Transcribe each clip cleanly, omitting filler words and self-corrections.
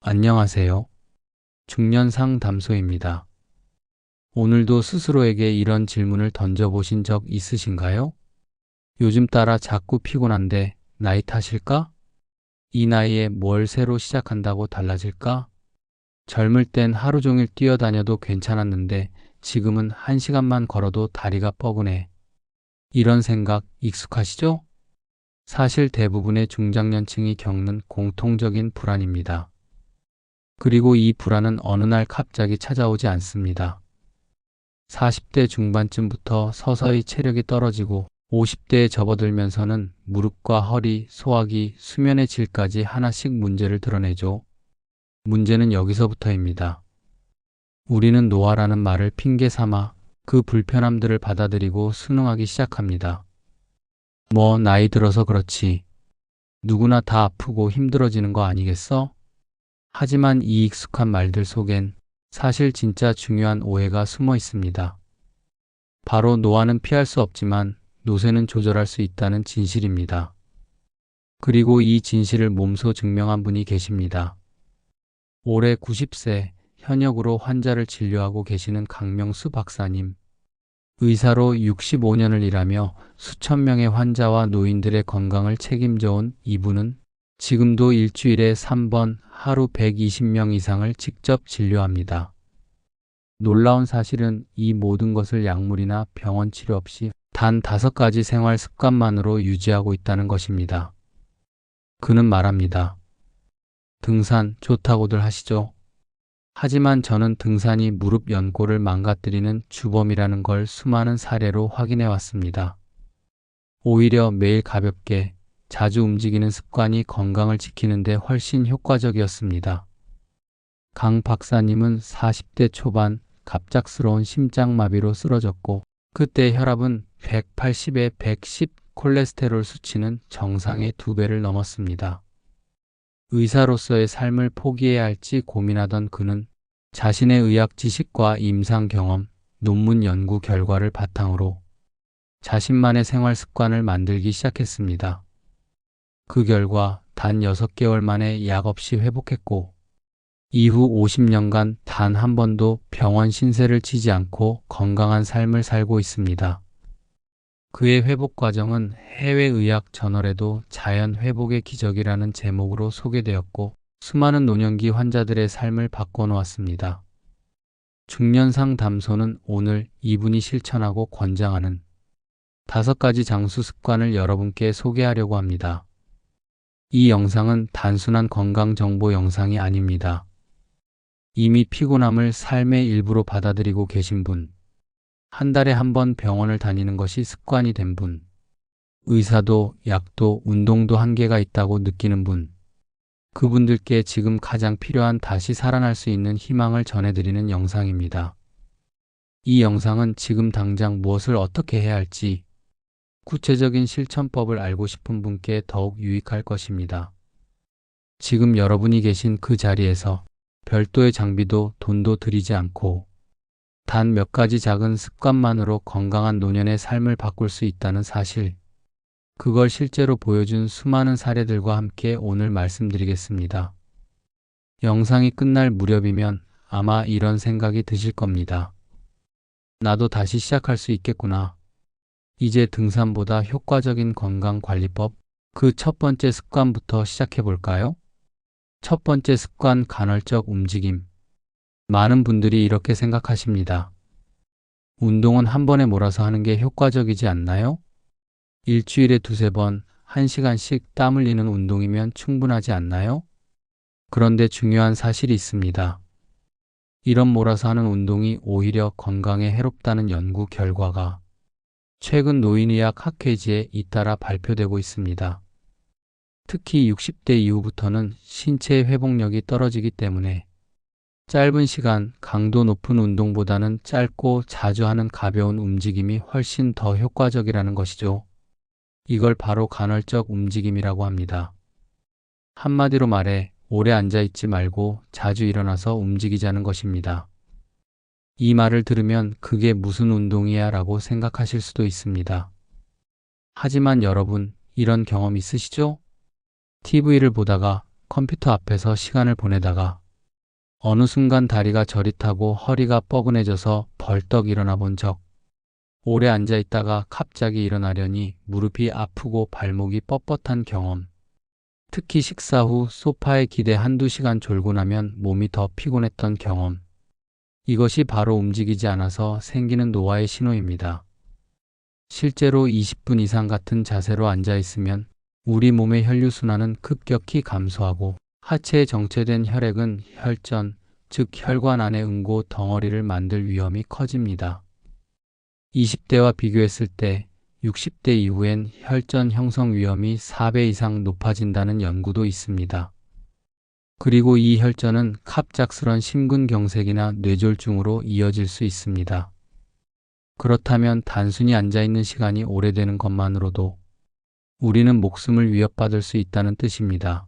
안녕하세요. 중년 상담소입니다. 오늘도 스스로에게 이런 질문을 던져보신 적 있으신가요? 요즘 따라 자꾸 피곤한데 나이 탓일까? 이 나이에 뭘 새로 시작한다고 달라질까? 젊을 땐 하루 종일 뛰어다녀도 괜찮았는데 지금은 1시간만 걸어도 다리가 뻐근해. 이런 생각 익숙하시죠? 사실 대부분의 중장년층이 겪는 공통적인 불안입니다. 그리고 이 불안은 어느 날 갑자기 찾아오지 않습니다. 40대 중반쯤부터 서서히 체력이 떨어지고 50대에 접어들면서는 무릎과 허리, 소화기, 수면의 질까지 하나씩 문제를 드러내죠. 문제는 여기서부터입니다. 우리는 노화라는 말을 핑계 삼아 그 불편함들을 받아들이고 순응하기 시작합니다. 나이 들어서 그렇지. 누구나 다 아프고 힘들어지는 거 아니겠어? 하지만 이 익숙한 말들 속엔 사실 진짜 중요한 오해가 숨어 있습니다. 바로 노화는 피할 수 없지만 노쇠는 조절할 수 있다는 진실입니다. 그리고 이 진실을 몸소 증명한 분이 계십니다. 올해 90세 현역으로 환자를 진료하고 계시는 강명수 박사님. 의사로 65년을 일하며 수천 명의 환자와 노인들의 건강을 책임져온 이분은 지금도 일주일에 3번 하루 120명 이상을 직접 진료합니다. 놀라운 사실은 이 모든 것을 약물이나 병원 치료 없이 단 5가지 생활 습관만으로 유지하고 있다는 것입니다. 그는 말합니다. 등산 좋다고들 하시죠? 하지만 저는 등산이 무릎 연골을 망가뜨리는 주범이라는 걸 수많은 사례로 확인해 왔습니다. 오히려 매일 가볍게 자주 움직이는 습관이 건강을 지키는 데 훨씬 효과적이었습니다. 강 박사님은 40대 초반 갑작스러운 심장마비로 쓰러졌고 그때 혈압은 180에 110, 콜레스테롤 수치는 정상의 2배를 넘었습니다. 의사로서의 삶을 포기해야 할지 고민하던 그는 자신의 의학 지식과 임상 경험, 논문 연구 결과를 바탕으로 자신만의 생활 습관을 만들기 시작했습니다. 그 결과 단 6개월 만에 약 없이 회복했고 이후 50년간 단 한 번도 병원 신세를 지지 않고 건강한 삶을 살고 있습니다. 그의 회복 과정은 해외의학 저널에도 자연 회복의 기적이라는 제목으로 소개되었고 수많은 노년기 환자들의 삶을 바꿔놓았습니다. 중년상 담소는 오늘 이분이 실천하고 권장하는 5가지 장수 습관을 여러분께 소개하려고 합니다. 이 영상은 단순한 건강 정보 영상이 아닙니다. 이미 피곤함을 삶의 일부로 받아들이고 계신 분, 한 달에 한 번 병원을 다니는 것이 습관이 된 분, 의사도 약도 운동도 한계가 있다고 느끼는 분, 그분들께 지금 가장 필요한 다시 살아날 수 있는 희망을 전해드리는 영상입니다. 이 영상은 지금 당장 무엇을 어떻게 해야 할지 구체적인 실천법을 알고 싶은 분께 더욱 유익할 것입니다. 지금 여러분이 계신 그 자리에서 별도의 장비도 돈도 들이지 않고 단 몇 가지 작은 습관만으로 건강한 노년의 삶을 바꿀 수 있다는 사실, 그걸 실제로 보여준 수많은 사례들과 함께 오늘 말씀드리겠습니다. 영상이 끝날 무렵이면 아마 이런 생각이 드실 겁니다. 나도 다시 시작할 수 있겠구나. 이제 등산보다 효과적인 건강관리법, 그 첫 번째 습관부터 시작해 볼까요? 첫 번째 습관, 간헐적 움직임. 많은 분들이 이렇게 생각하십니다. 운동은 한 번에 몰아서 하는 게 효과적이지 않나요? 일주일에 2~3번 1시간씩 땀 흘리는 운동이면 충분하지 않나요? 그런데 중요한 사실이 있습니다. 이런 몰아서 하는 운동이 오히려 건강에 해롭다는 연구 결과가 최근 노인의학 학회지에 잇따라 발표되고 있습니다. 특히 60대 이후부터는 신체의 회복력이 떨어지기 때문에 짧은 시간, 강도 높은 운동보다는 짧고 자주 하는 가벼운 움직임이 훨씬 더 효과적이라는 것이죠. 이걸 바로 간헐적 움직임이라고 합니다. 한마디로 말해 오래 앉아있지 말고 자주 일어나서 움직이자는 것입니다. 이 말을 들으면 그게 무슨 운동이야 라고 생각하실 수도 있습니다. 하지만 여러분, 이런 경험 있으시죠? TV를 보다가 컴퓨터 앞에서 시간을 보내다가 어느 순간 다리가 저릿하고 허리가 뻐근해져서 벌떡 일어나 본 적, 오래 앉아 있다가 갑자기 일어나려니 무릎이 아프고 발목이 뻣뻣한 경험, 특히 식사 후 소파에 기대 한두 시간 졸고 나면 몸이 더 피곤했던 경험, 이것이 바로 움직이지 않아서 생기는 노화의 신호입니다. 실제로 20분 이상 같은 자세로 앉아 있으면 우리 몸의 혈류순환은 급격히 감소하고 하체에 정체된 혈액은 혈전, 즉 혈관 안에 응고 덩어리를 만들 위험이 커집니다. 20대와 비교했을 때 60대 이후엔 혈전 형성 위험이 4배 이상 높아진다는 연구도 있습니다. 그리고 이 혈전은 갑작스런 심근경색이나 뇌졸중으로 이어질 수 있습니다. 그렇다면 단순히 앉아있는 시간이 오래되는 것만으로도 우리는 목숨을 위협받을 수 있다는 뜻입니다.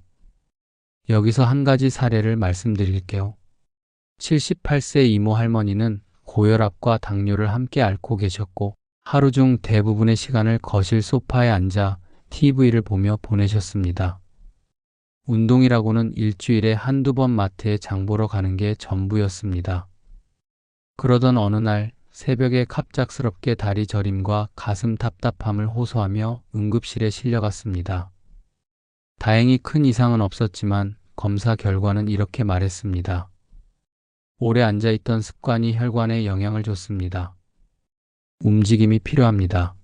여기서 한 가지 사례를 말씀드릴게요. 78세 이모 할머니는 고혈압과 당뇨를 함께 앓고 계셨고 하루 중 대부분의 시간을 거실 소파에 앉아 TV를 보며 보내셨습니다. 운동이라고는 일주일에 한두 번 마트에 장 보러 가는 게 전부였습니다. 그러던 어느 날 새벽에 갑작스럽게 다리 저림과 가슴 답답함을 호소하며 응급실에 실려갔습니다. 다행히 큰 이상은 없었지만 검사 결과는 이렇게 말했습니다. 오래 앉아있던 습관이 혈관에 영향을 줬습니다. 움직임이 필요합니다.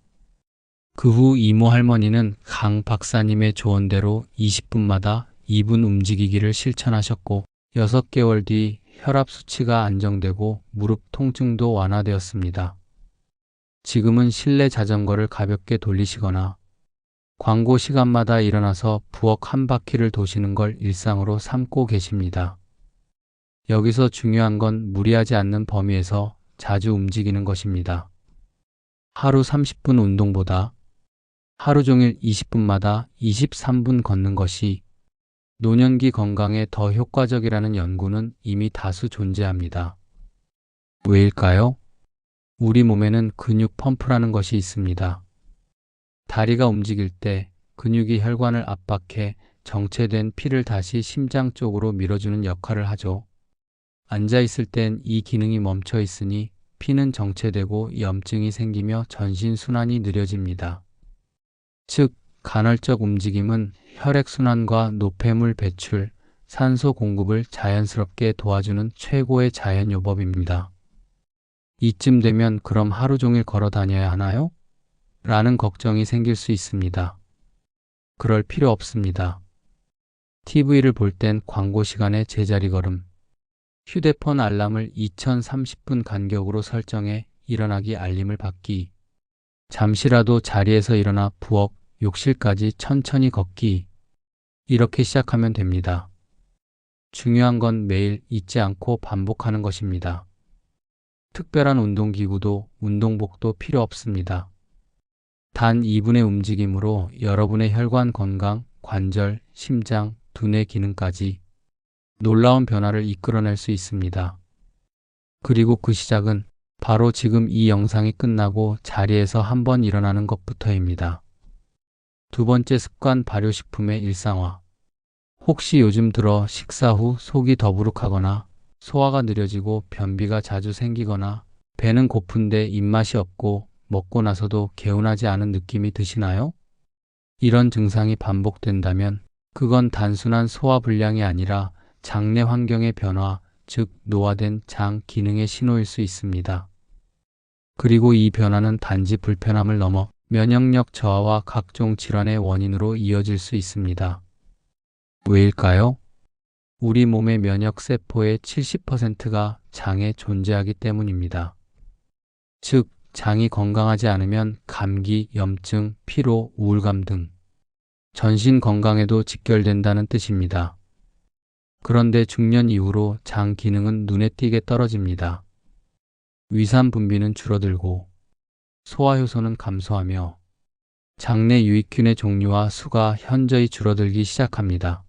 그 후 이모 할머니는 강 박사님의 조언대로 20분마다 2분 움직이기를 실천하셨고 6개월 뒤 혈압 수치가 안정되고 무릎 통증도 완화되었습니다. 지금은 실내 자전거를 가볍게 돌리시거나 광고 시간마다 일어나서 부엌 한 바퀴를 도시는 걸 일상으로 삼고 계십니다. 여기서 중요한 건 무리하지 않는 범위에서 자주 움직이는 것입니다. 하루 30분 운동보다 하루 종일 20분마다 23분 걷는 것이 노년기 건강에 더 효과적이라는 연구는 이미 다수 존재합니다. 왜일까요? 우리 몸에는 근육 펌프라는 것이 있습니다. 다리가 움직일 때 근육이 혈관을 압박해 정체된 피를 다시 심장 쪽으로 밀어주는 역할을 하죠. 앉아있을 땐 이 기능이 멈춰 있으니 피는 정체되고 염증이 생기며 전신순환이 느려집니다. 즉, 간헐적 움직임은 혈액순환과 노폐물 배출, 산소 공급을 자연스럽게 도와주는 최고의 자연요법입니다. 이쯤 되면 그럼 하루 종일 걸어 다녀야 하나요? 라는 걱정이 생길 수 있습니다. 그럴 필요 없습니다. TV를 볼 땐 광고 시간에 제자리 걸음, 휴대폰 알람을 2030분 간격으로 설정해 일어나기 알림을 받기, 잠시라도 자리에서 일어나 부엌, 욕실까지 천천히 걷기, 이렇게 시작하면 됩니다. 중요한 건 매일 잊지 않고 반복하는 것입니다. 특별한 운동기구도 운동복도 필요 없습니다. 단 2분의 움직임으로 여러분의 혈관 건강, 관절, 심장, 두뇌 기능까지 놀라운 변화를 이끌어낼 수 있습니다. 그리고 그 시작은 바로 지금 이 영상이 끝나고 자리에서 한번 일어나는 것부터입니다. 두 번째 습관, 발효식품의 일상화. 혹시 요즘 들어 식사 후 속이 더부룩하거나 소화가 느려지고 변비가 자주 생기거나 배는 고픈데 입맛이 없고 먹고 나서도 개운하지 않은 느낌이 드시나요? 이런 증상이 반복된다면 그건 단순한 소화불량이 아니라 장내 환경의 변화, 즉 노화된 장 기능의 신호일 수 있습니다. 그리고 이 변화는 단지 불편함을 넘어 면역력 저하와 각종 질환의 원인으로 이어질 수 있습니다. 왜일까요? 우리 몸의 면역세포의 70%가 장에 존재하기 때문입니다. 즉, 장이 건강하지 않으면 감기, 염증, 피로, 우울감 등 전신 건강에도 직결된다는 뜻입니다. 그런데 중년 이후로 장 기능은 눈에 띄게 떨어집니다. 위산 분비는 줄어들고 소화효소는 감소하며 장내 유익균의 종류와 수가 현저히 줄어들기 시작합니다.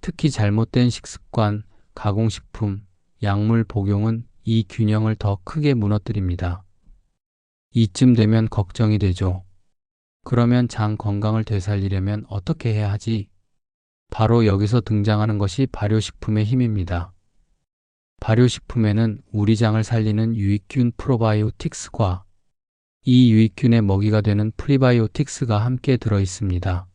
특히 잘못된 식습관, 가공식품, 약물 복용은 이 균형을 더 크게 무너뜨립니다. 이쯤 되면 걱정이 되죠. 그러면 장 건강을 되살리려면 어떻게 해야 하지? 바로 여기서 등장하는 것이 발효식품의 힘입니다. 발효식품에는 우리 장을 살리는 유익균 프로바이오틱스과 이 유익균의 먹이가 되는 프리바이오틱스가 함께 들어 있습니다.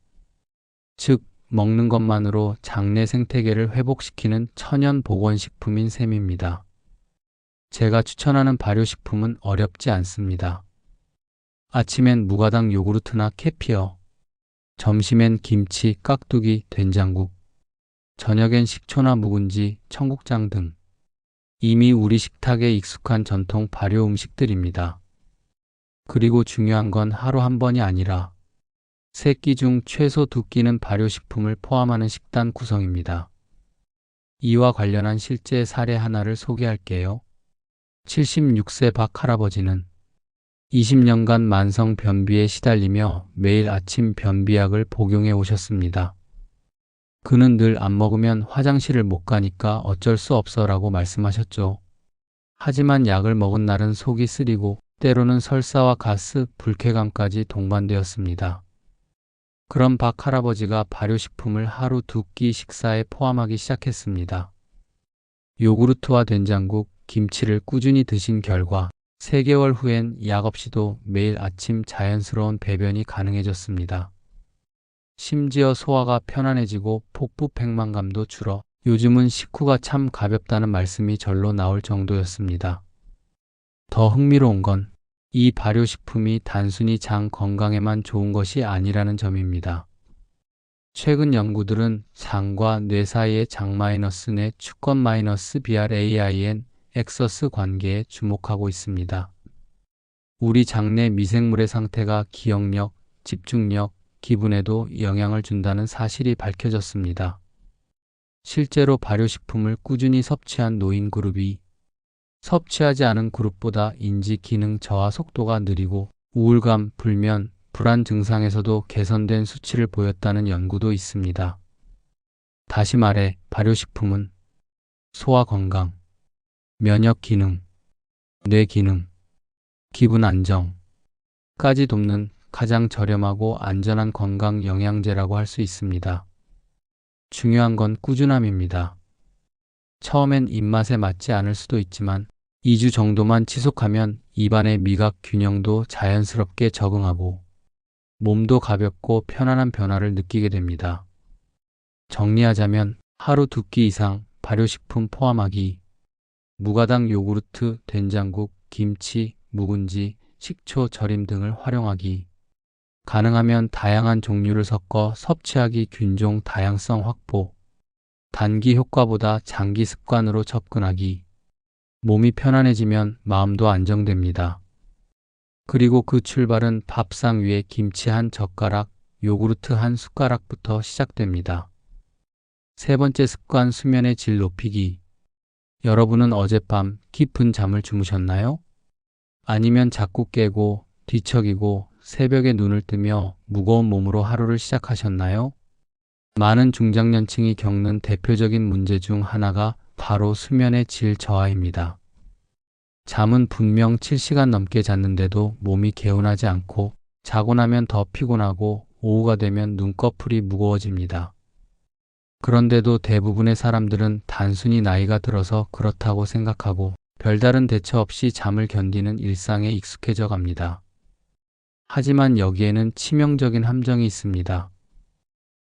즉, 먹는 것만으로 장내 생태계를 회복시키는 천연 보건식품인 셈입니다. 제가 추천하는 발효식품은 어렵지 않습니다. 아침엔 무가당 요구르트나 케피어, 점심엔 김치, 깍두기, 된장국, 저녁엔 식초나 묵은지, 청국장 등 이미 우리 식탁에 익숙한 전통 발효 음식들입니다. 그리고 중요한 건 하루 한 번이 아니라 3끼 중 최소 2끼는 발효식품을 포함하는 식단 구성입니다. 이와 관련한 실제 사례 하나를 소개할게요. 76세 박 할아버지는 20년간 만성 변비에 시달리며 매일 아침 변비약을 복용해 오셨습니다. 그는 늘 안 먹으면 화장실을 못 가니까 어쩔 수 없어라고 말씀하셨죠. 하지만 약을 먹은 날은 속이 쓰리고 때로는 설사와 가스, 불쾌감까지 동반되었습니다. 그런 박 할아버지가 발효식품을 하루 2끼 식사에 포함하기 시작했습니다. 요구르트와 된장국, 김치를 꾸준히 드신 결과 3개월 후엔 약 없이도 매일 아침 자연스러운 배변이 가능해졌습니다. 심지어 소화가 편안해지고 폭부 백만감도 줄어 요즘은 식후가 참 가볍다는 말씀이 절로 나올 정도였습니다. 더 흥미로운 건 이 발효식품이 단순히 장 건강에만 좋은 것이 아니라는 점입니다. 최근 연구들은 장과 뇌 사이의 장-뇌 축건-BRAIN 엑서스 관계에 주목하고 있습니다. 우리 장내 미생물의 상태가 기억력, 집중력, 기분에도 영향을 준다는 사실이 밝혀졌습니다. 실제로 발효식품을 꾸준히 섭취한 노인 그룹이 섭취하지 않은 그룹보다 인지 기능 저하 속도가 느리고 우울감, 불면, 불안 증상에서도 개선된 수치를 보였다는 연구도 있습니다. 다시 말해 발효식품은 소화 건강, 면역 기능, 뇌 기능, 기분 안정까지 돕는 가장 저렴하고 안전한 건강 영양제라고 할 수 있습니다. 중요한 건 꾸준함입니다. 처음엔 입맛에 맞지 않을 수도 있지만 2주 정도만 지속하면 입안의 미각 균형도 자연스럽게 적응하고 몸도 가볍고 편안한 변화를 느끼게 됩니다. 정리하자면 하루 2끼 이상 발효식품 포함하기, 무가당 요구르트, 된장국, 김치, 묵은지, 식초, 절임 등을 활용하기, 가능하면 다양한 종류를 섞어 섭취하기, 균종 다양성 확보, 단기 효과보다 장기 습관으로 접근하기, 몸이 편안해지면 마음도 안정됩니다. 그리고 그 출발은 밥상 위에 김치 한 젓가락, 요구르트 한 숟가락부터 시작됩니다. 3번째 습관, 수면의 질 높이기. 여러분은 어젯밤 깊은 잠을 주무셨나요? 아니면 자꾸 깨고 뒤척이고 새벽에 눈을 뜨며 무거운 몸으로 하루를 시작하셨나요? 많은 중장년층이 겪는 대표적인 문제 중 하나가 바로 수면의 질 저하입니다. 잠은 분명 7시간 넘게 잤는데도 몸이 개운하지 않고 자고 나면 더 피곤하고 오후가 되면 눈꺼풀이 무거워집니다. 그런데도 대부분의 사람들은 단순히 나이가 들어서 그렇다고 생각하고 별다른 대처 없이 잠을 견디는 일상에 익숙해져 갑니다. 하지만 여기에는 치명적인 함정이 있습니다.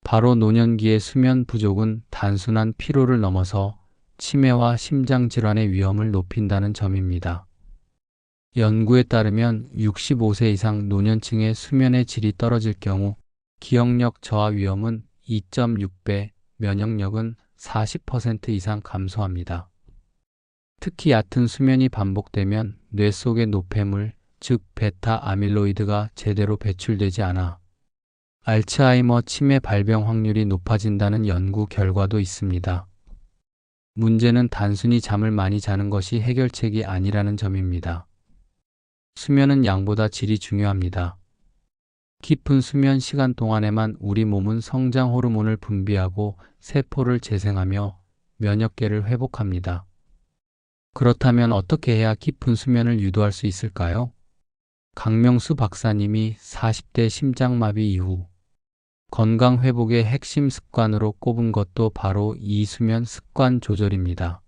바로 노년기의 수면 부족은 단순한 피로를 넘어서 치매와 심장질환의 위험을 높인다는 점입니다. 연구에 따르면 65세 이상 노년층의 수면의 질이 떨어질 경우 기억력 저하 위험은 2.6배, 면역력은 40% 이상 감소합니다. 특히 얕은 수면이 반복되면 뇌 속의 노폐물, 즉 베타 아밀로이드가 제대로 배출되지 않아 알츠하이머 치매 발병 확률이 높아진다는 연구 결과도 있습니다. 문제는 단순히 잠을 많이 자는 것이 해결책이 아니라는 점입니다. 수면은 양보다 질이 중요합니다. 깊은 수면 시간 동안에만 우리 몸은 성장 호르몬을 분비하고 세포를 재생하며 면역계를 회복합니다. 그렇다면 어떻게 해야 깊은 수면을 유도할 수 있을까요? 강명수 박사님이 40대 심장마비 이후 건강 회복의 핵심 습관으로 꼽은 것도 바로 이 수면 습관 조절입니다.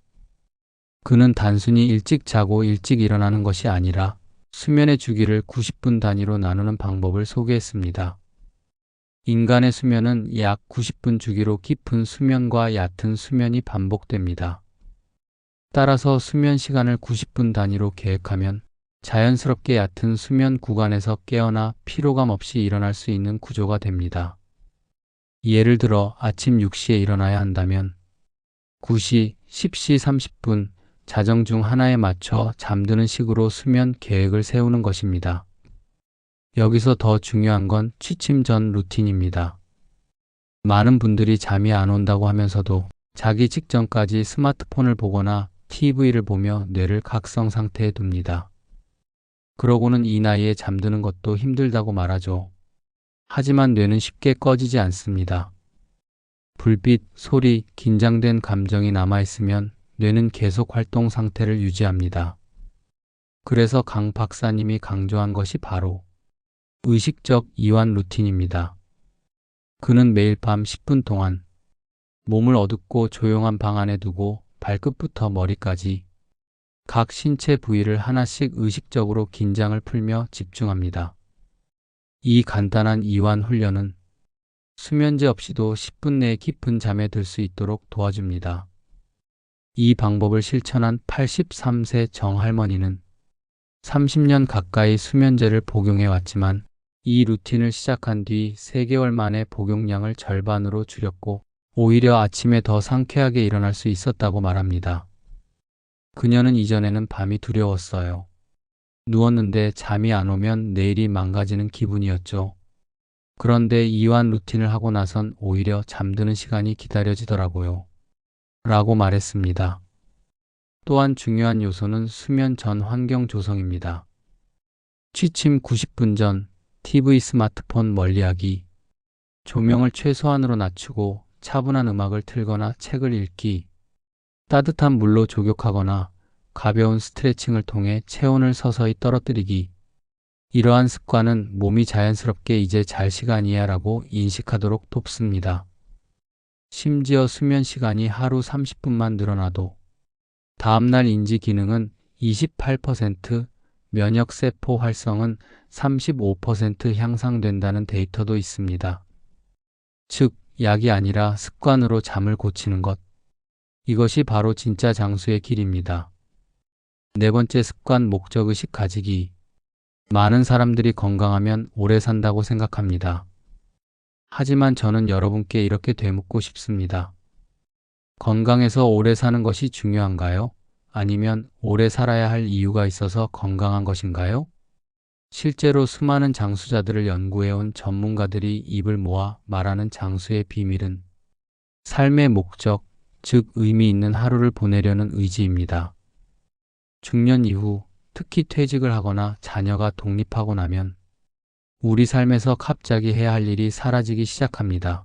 그는 단순히 일찍 자고 일찍 일어나는 것이 아니라 수면의 주기를 90분 단위로 나누는 방법을 소개했습니다. 인간의 수면은 약 90분 주기로 깊은 수면과 얕은 수면이 반복됩니다. 따라서 수면 시간을 90분 단위로 계획하면 자연스럽게 얕은 수면 구간에서 깨어나 피로감 없이 일어날 수 있는 구조가 됩니다. 예를 들어 아침 6시에 일어나야 한다면 9시, 10시 30분 자정 중 하나에 맞춰 잠드는 식으로 수면 계획을 세우는 것입니다. 여기서 더 중요한 건 취침 전 루틴입니다. 많은 분들이 잠이 안 온다고 하면서도 자기 직전까지 스마트폰을 보거나 TV를 보며 뇌를 각성 상태에 둡니다. 그러고는 이 나이에 잠드는 것도 힘들다고 말하죠. 하지만 뇌는 쉽게 꺼지지 않습니다. 불빛, 소리, 긴장된 감정이 남아있으면 뇌는 계속 활동 상태를 유지합니다. 그래서 강 박사님이 강조한 것이 바로 의식적 이완 루틴입니다. 그는 매일 밤 10분 동안 몸을 어둡고 조용한 방 안에 두고 발끝부터 머리까지 각 신체 부위를 하나씩 의식적으로 긴장을 풀며 집중합니다. 이 간단한 이완 훈련은 수면제 없이도 10분 내에 깊은 잠에 들 수 있도록 도와줍니다. 이 방법을 실천한 83세 정할머니는 30년 가까이 수면제를 복용해 왔지만 이 루틴을 시작한 뒤 3개월 만에 복용량을 절반으로 줄였고 오히려 아침에 더 상쾌하게 일어날 수 있었다고 말합니다. 그녀는 이전에는 밤이 두려웠어요. 누웠는데 잠이 안 오면 내일이 망가지는 기분이었죠. 그런데 이완 루틴을 하고 나선 오히려 잠드는 시간이 기다려지더라고요. 라고 말했습니다. 또한 중요한 요소는 수면 전 환경 조성입니다. 취침 90분 전 TV 스마트폰 멀리하기, 조명을 최소한으로 낮추고 차분한 음악을 틀거나 책을 읽기, 따뜻한 물로 조격하거나 가벼운 스트레칭을 통해 체온을 서서히 떨어뜨리기. 이러한 습관은 몸이 자연스럽게 이제 잘 시간이야 라고 인식하도록 돕습니다. 심지어 수면 시간이 하루 30분만 늘어나도 다음날 인지 기능은 28%, 면역세포 활성은 35% 향상된다는 데이터도 있습니다. 즉, 약이 아니라 습관으로 잠을 고치는 것. 이것이 바로 진짜 장수의 길입니다. 네 번째 습관 목적의식 가지기. 많은 사람들이 건강하면 오래 산다고 생각합니다. 하지만 저는 여러분께 이렇게 되묻고 싶습니다. 건강해서 오래 사는 것이 중요한가요? 아니면 오래 살아야 할 이유가 있어서 건강한 것인가요? 실제로 수많은 장수자들을 연구해온 전문가들이 입을 모아 말하는 장수의 비밀은 삶의 목적, 즉 의미 있는 하루를 보내려는 의지입니다. 중년 이후, 특히 퇴직을 하거나 자녀가 독립하고 나면 우리 삶에서 갑자기 해야 할 일이 사라지기 시작합니다.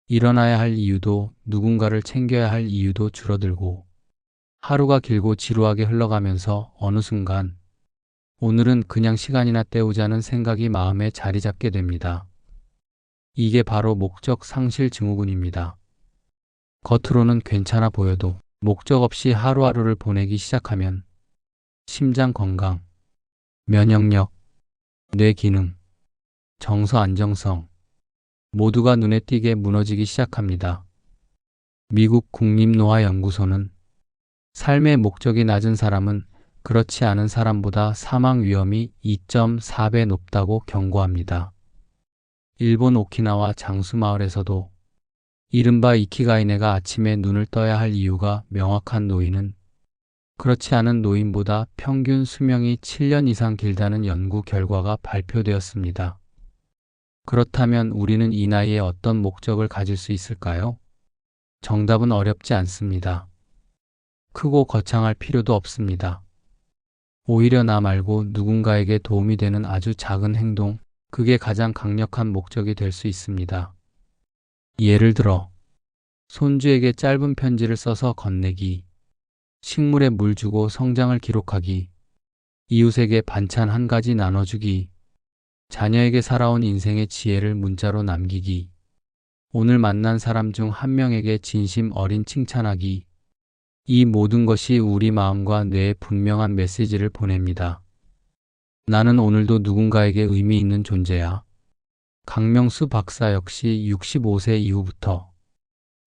일어나야 할 이유도 누군가를 챙겨야 할 이유도 줄어들고 하루가 길고 지루하게 흘러가면서 어느 순간 오늘은 그냥 시간이나 때우자는 생각이 마음에 자리 잡게 됩니다. 이게 바로 목적 상실 증후군입니다. 겉으로는 괜찮아 보여도 목적 없이 하루하루를 보내기 시작하면 심장 건강, 면역력, 뇌 기능, 정서 안정성 모두가 눈에 띄게 무너지기 시작합니다. 미국 국립노화연구소는 삶의 목적이 낮은 사람은 그렇지 않은 사람보다 사망 위험이 2.4배 높다고 경고합니다. 일본 오키나와 장수마을에서도 이른바 이키가이네가 아침에 눈을 떠야 할 이유가 명확한 노인은 그렇지 않은 노인보다 평균 수명이 7년 이상 길다는 연구 결과가 발표되었습니다. 그렇다면 우리는 이 나이에 어떤 목적을 가질 수 있을까요? 정답은 어렵지 않습니다. 크고 거창할 필요도 없습니다. 오히려 나 말고 누군가에게 도움이 되는 아주 작은 행동, 그게 가장 강력한 목적이 될 수 있습니다. 예를 들어, 손주에게 짧은 편지를 써서 건네기, 식물에 물 주고 성장을 기록하기, 이웃에게 반찬 한 가지 나눠주기, 자녀에게 살아온 인생의 지혜를 문자로 남기기. 오늘 만난 사람 중 한 명에게 진심 어린 칭찬하기. 이 모든 것이 우리 마음과 뇌에 분명한 메시지를 보냅니다. 나는 오늘도 누군가에게 의미 있는 존재야. 강명수 박사 역시 65세 이후부터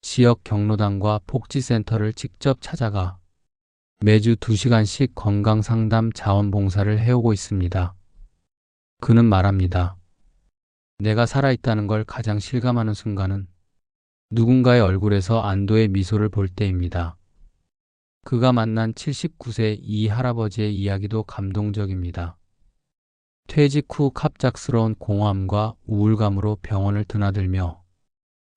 지역 경로당과 복지센터를 직접 찾아가 매주 2시간씩 건강상담 자원봉사를 해오고 있습니다. 그는 말합니다. 내가 살아있다는 걸 가장 실감하는 순간은 누군가의 얼굴에서 안도의 미소를 볼 때입니다. 그가 만난 79세 이 할아버지의 이야기도 감동적입니다. 퇴직 후 갑작스러운 공허함과 우울감으로 병원을 드나들며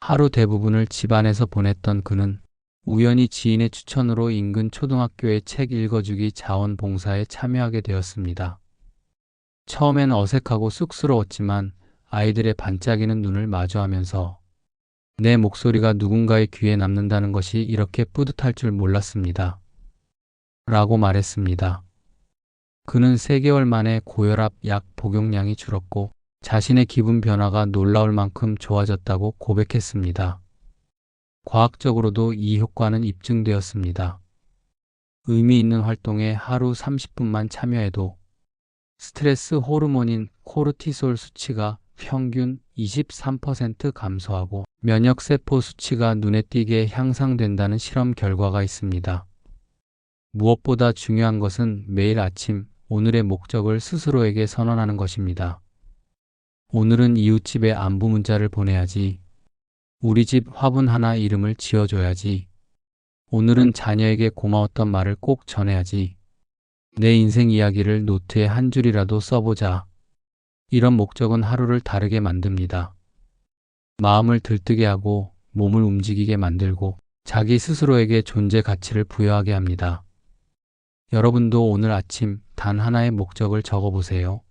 하루 대부분을 집안에서 보냈던 그는 우연히 지인의 추천으로 인근 초등학교의 책 읽어주기 자원봉사에 참여하게 되었습니다. 처음엔 어색하고 쑥스러웠지만 아이들의 반짝이는 눈을 마주하면서 내 목소리가 누군가의 귀에 남는다는 것이 이렇게 뿌듯할 줄 몰랐습니다. 라고 말했습니다. 그는 3개월 만에 고혈압 약 복용량이 줄었고 자신의 기분 변화가 놀라울 만큼 좋아졌다고 고백했습니다. 과학적으로도 이 효과는 입증되었습니다. 의미 있는 활동에 하루 30분만 참여해도 스트레스 호르몬인 코르티솔 수치가 평균 23% 감소하고 면역세포 수치가 눈에 띄게 향상된다는 실험 결과가 있습니다. 무엇보다 중요한 것은 매일 아침 오늘의 목적을 스스로에게 선언하는 것입니다. 오늘은 이웃집에 안부 문자를 보내야지. 우리 집 화분 하나 이름을 지어줘야지. 오늘은 자녀에게 고마웠던 말을 꼭 전해야지. 내 인생 이야기를 노트에 한 줄이라도 써보자. 이런 목적은 하루를 다르게 만듭니다. 마음을 들뜨게 하고 몸을 움직이게 만들고 자기 스스로에게 존재 가치를 부여하게 합니다. 여러분도 오늘 아침 단 하나의 목적을 적어보세요.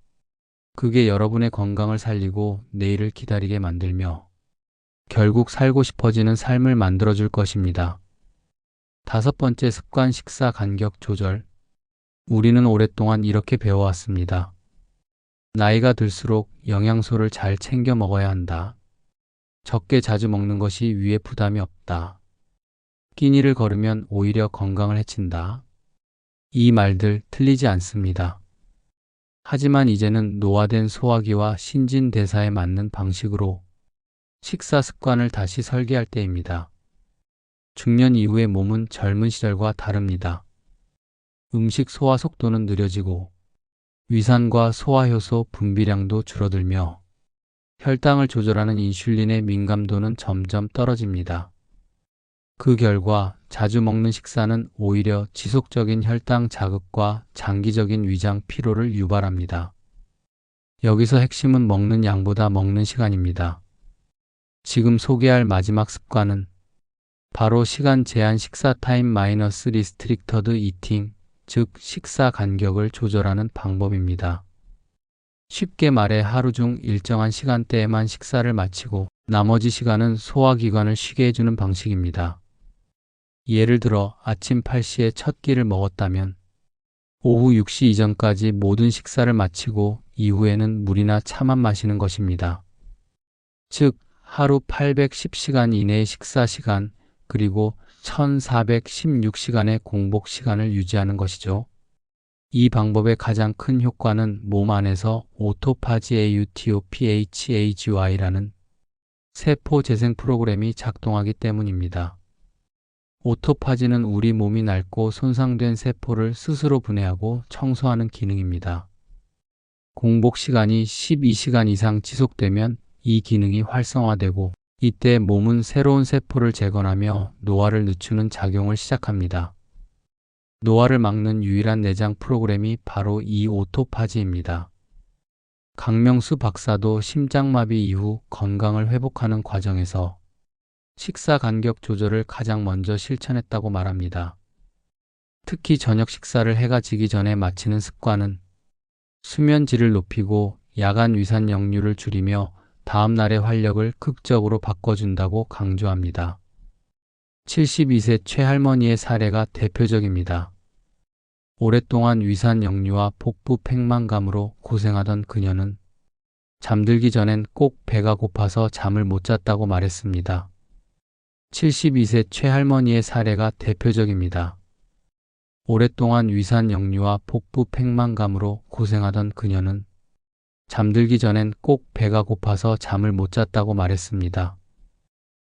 그게 여러분의 건강을 살리고 내일을 기다리게 만들며 결국 살고 싶어지는 삶을 만들어줄 것입니다. 5번째 습관 식사 간격 조절. 우리는 오랫동안 이렇게 배워왔습니다. 나이가 들수록 영양소를 잘 챙겨 먹어야 한다. 적게 자주 먹는 것이 위에 부담이 없다. 끼니를 걸으면 오히려 건강을 해친다. 이 말들 틀리지 않습니다. 하지만 이제는 노화된 소화기와 신진대사에 맞는 방식으로 식사 습관을 다시 설계할 때입니다. 중년 이후의 몸은 젊은 시절과 다릅니다. 음식 소화 속도는 느려지고 위산과 소화효소 분비량도 줄어들며 혈당을 조절하는 인슐린의 민감도는 점점 떨어집니다. 그 결과 자주 먹는 식사는 오히려 지속적인 혈당 자극과 장기적인 위장 피로를 유발합니다. 여기서 핵심은 먹는 양보다 먹는 시간입니다. 지금 소개할 마지막 습관은 바로 시간 제한 식사 타임 마이너스 리스트릭터드 이팅, 즉 식사 간격을 조절하는 방법입니다. 쉽게 말해 하루 중 일정한 시간대에만 식사를 마치고 나머지 시간은 소화기관을 쉬게 해주는 방식입니다. 예를 들어 아침 8시에 첫 끼를 먹었다면 오후 6시 이전까지 모든 식사를 마치고 이후에는 물이나 차만 마시는 것입니다. 즉 하루 810시간 이내의 식사 시간 그리고 1416시간의 공복 시간을 유지하는 것이죠. 이 방법의 가장 큰 효과는 몸 안에서 오토파지 AUTOPHAGY라는 세포 재생 프로그램이 작동하기 때문입니다. 오토파지는 우리 몸이 낡고 손상된 세포를 스스로 분해하고 청소하는 기능입니다. 공복 시간이 12시간 이상 지속되면 이 기능이 활성화되고 이때 몸은 새로운 세포를 재건하며 노화를 늦추는 작용을 시작합니다. 노화를 막는 유일한 내장 프로그램이 바로 이 오토파지입니다. 강명수 박사도 심장마비 이후 건강을 회복하는 과정에서 식사 간격 조절을 가장 먼저 실천했다고 말합니다. 특히 저녁 식사를 해가 지기 전에 마치는 습관은 수면 질을 높이고 야간 위산 역류를 줄이며 다음 날의 활력을 극적으로 바꿔준다고 강조합니다. 72세 최할머니의 사례가 대표적입니다. 오랫동안 위산 역류와 복부 팽만감으로 고생하던 그녀는 잠들기 전엔 꼭 배가 고파서 잠을 못 잤다고 말했습니다. 72세 최할머니의 사례가 대표적입니다. 오랫동안 위산 역류와 복부 팽만감으로 고생하던 그녀는 잠들기 전엔 꼭 배가 고파서 잠을 못 잤다고 말했습니다.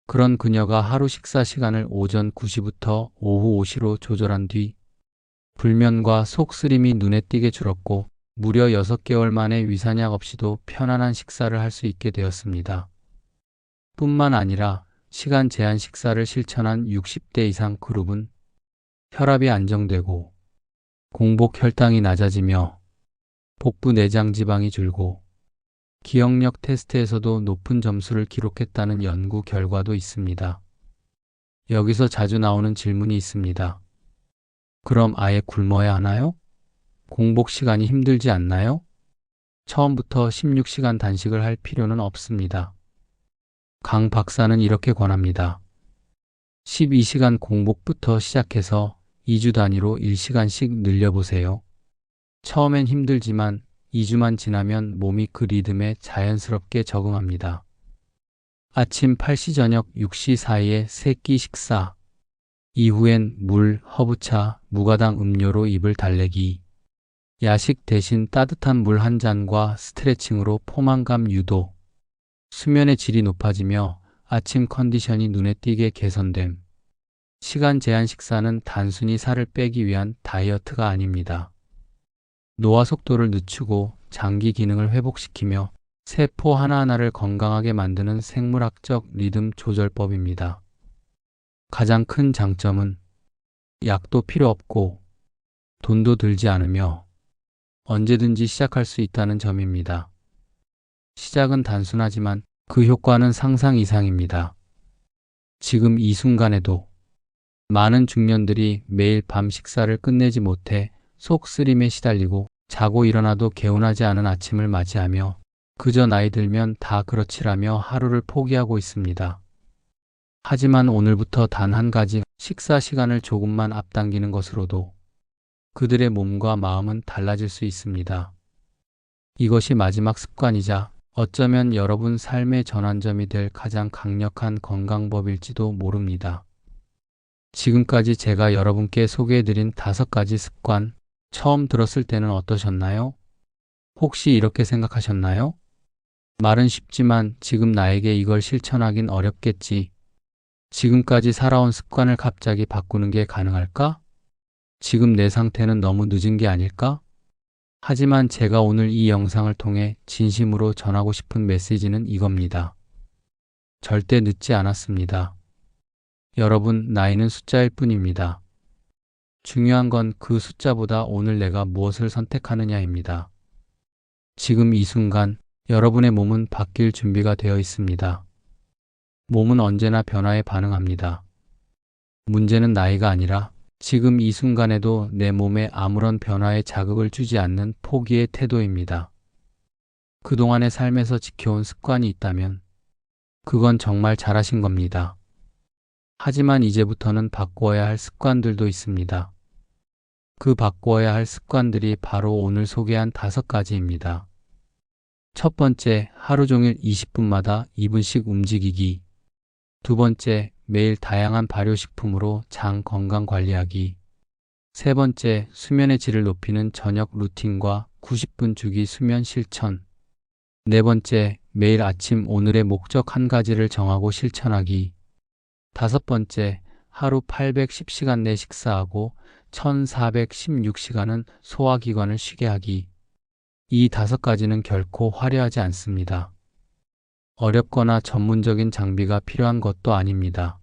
그런 그녀가 하루 식사 시간을 오전 9시부터 오후 5시로 조절한 뒤 불면과 속쓰림이 눈에 띄게 줄었고 무려 6개월 만에 위산약 없이도 편안한 식사를 할 수 있게 되었습니다. 뿐만 아니라 시간 제한 식사를 실천한 60대 이상 그룹은 혈압이 안정되고 공복 혈당이 낮아지며 복부 내장 지방이 줄고 기억력 테스트에서도 높은 점수를 기록했다는 연구 결과도 있습니다. 여기서 자주 나오는 질문이 있습니다. 그럼 아예 굶어야 하나요? 공복 시간이 힘들지 않나요? 처음부터 16시간 단식을 할 필요는 없습니다. 강 박사는 이렇게 권합니다. 12시간 공복부터 시작해서 2주 단위로 1시간씩 늘려보세요. 처음엔 힘들지만 2주만 지나면 몸이 그 리듬에 자연스럽게 적응합니다. 아침 8시 저녁 6시 사이에 3끼 식사, 이후엔 물, 허브차, 무가당 음료로 입을 달래기, 야식 대신 따뜻한 물 한 잔과 스트레칭으로 포만감 유도, 수면의 질이 높아지며 아침 컨디션이 눈에 띄게 개선됨. 시간 제한 식사는 단순히 살을 빼기 위한 다이어트가 아닙니다. 노화 속도를 늦추고 장기 기능을 회복시키며 세포 하나하나를 건강하게 만드는 생물학적 리듬 조절법입니다. 가장 큰 장점은 약도 필요 없고 돈도 들지 않으며 언제든지 시작할 수 있다는 점입니다. 시작은 단순하지만 그 효과는 상상 이상입니다. 지금 이 순간에도 많은 중년들이 매일 밤 식사를 끝내지 못해 속쓰림에 시달리고 자고 일어나도 개운하지 않은 아침을 맞이하며 그저 나이 들면 다 그렇지라며 하루를 포기하고 있습니다. 하지만 오늘부터 단 한 가지 식사 시간을 조금만 앞당기는 것으로도 그들의 몸과 마음은 달라질 수 있습니다. 이것이 마지막 습관이자 어쩌면 여러분 삶의 전환점이 될 가장 강력한 건강법일지도 모릅니다. 지금까지 제가 여러분께 소개해드린 5가지 습관, 처음 들었을 때는 어떠셨나요? 혹시 이렇게 생각하셨나요? 말은 쉽지만 지금 나에게 이걸 실천하긴 어렵겠지. 지금까지 살아온 습관을 갑자기 바꾸는 게 가능할까? 지금 내 상태는 너무 늦은 게 아닐까? 하지만 제가 오늘 이 영상을 통해 진심으로 전하고 싶은 메시지는 이겁니다. 절대 늦지 않았습니다. 여러분, 나이는 숫자일 뿐입니다. 중요한 건 그 숫자보다 오늘 내가 무엇을 선택하느냐입니다. 지금 이 순간 여러분의 몸은 바뀔 준비가 되어 있습니다. 몸은 언제나 변화에 반응합니다. 문제는 나이가 아니라 지금 이 순간에도 내 몸에 아무런 변화에 자극을 주지 않는 포기의 태도입니다. 그동안의 삶에서 지켜온 습관이 있다면 그건 정말 잘하신 겁니다. 하지만 이제부터는 바꾸어야 할 습관들도 있습니다. 그 바꾸어야 할 습관들이 바로 오늘 소개한 5가지입니다. 첫 번째, 하루 종일 20분마다 2분씩 움직이기. 두 번째, 매일 다양한 발효식품으로 장 건강 관리하기. 세 번째, 수면의 질을 높이는 저녁 루틴과 90분 주기 수면 실천. 네 번째, 매일 아침 오늘의 목적 한 가지를 정하고 실천하기. 다섯 번째, 하루 810시간 내 식사하고 1416시간은 소화기관을 쉬게 하기. 이 5가지는 결코 화려하지 않습니다. 어렵거나 전문적인 장비가 필요한 것도 아닙니다.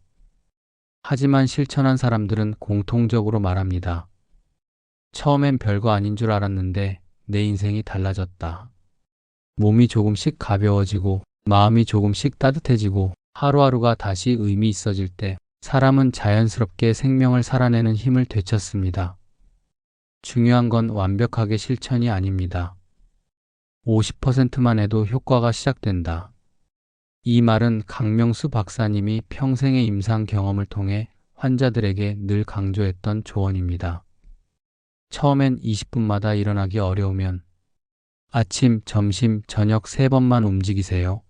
하지만 실천한 사람들은 공통적으로 말합니다. 처음엔 별거 아닌 줄 알았는데 내 인생이 달라졌다. 몸이 조금씩 가벼워지고 마음이 조금씩 따뜻해지고 하루하루가 다시 의미 있어질 때 사람은 자연스럽게 생명을 살아내는 힘을 되찾습니다. 중요한 건 완벽하게 실천이 아닙니다. 50%만 해도 효과가 시작된다. 이 말은 강명수 박사님이 평생의 임상 경험을 통해 환자들에게 늘 강조했던 조언입니다. 처음엔 20분마다 일어나기 어려우면 아침, 점심, 저녁 3번만 움직이세요.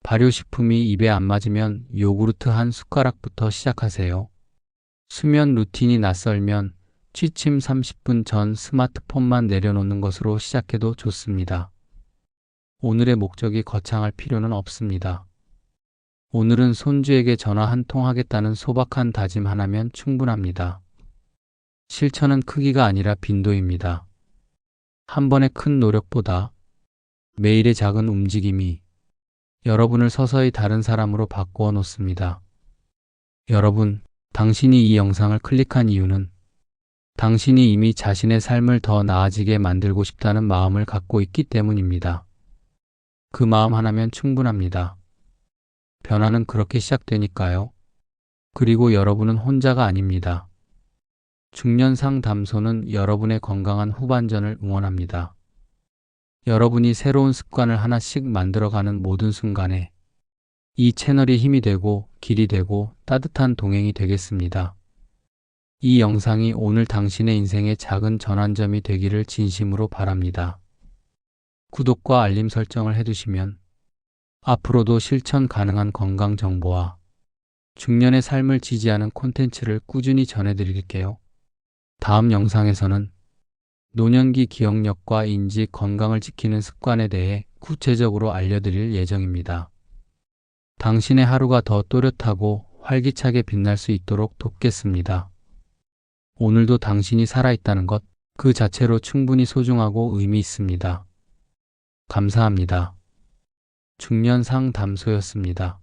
발효식품이 입에 안 맞으면 요구르트 한 숟가락부터 시작하세요. 수면 루틴이 낯설면 취침 30분 전 스마트폰만 내려놓는 것으로 시작해도 좋습니다. 오늘의 목적이 거창할 필요는 없습니다. 오늘은 손주에게 전화 한 통 하겠다는 소박한 다짐 하나면 충분합니다. 실천은 크기가 아니라 빈도입니다. 한 번의 큰 노력보다 매일의 작은 움직임이 여러분을 서서히 다른 사람으로 바꾸어 놓습니다. 여러분, 당신이 이 영상을 클릭한 이유는 당신이 이미 자신의 삶을 더 나아지게 만들고 싶다는 마음을 갖고 있기 때문입니다. 그 마음 하나면 충분합니다. 변화는 그렇게 시작되니까요. 그리고 여러분은 혼자가 아닙니다. 중년 상담소는 여러분의 건강한 후반전을 응원합니다. 여러분이 새로운 습관을 하나씩 만들어가는 모든 순간에 이 채널이 힘이 되고 길이 되고 따뜻한 동행이 되겠습니다. 이 영상이 오늘 당신의 인생의 작은 전환점이 되기를 진심으로 바랍니다. 구독과 알림 설정을 해두시면 앞으로도 실천 가능한 건강 정보와 중년의 삶을 지지하는 콘텐츠를 꾸준히 전해드릴게요. 다음 영상에서는 노년기 기억력과 인지 건강을 지키는 습관에 대해 구체적으로 알려드릴 예정입니다. 당신의 하루가 더 또렷하고 활기차게 빛날 수 있도록 돕겠습니다. 오늘도 당신이 살아있다는 것 그 자체로 충분히 소중하고 의미 있습니다. 감사합니다. 중년 상담소였습니다.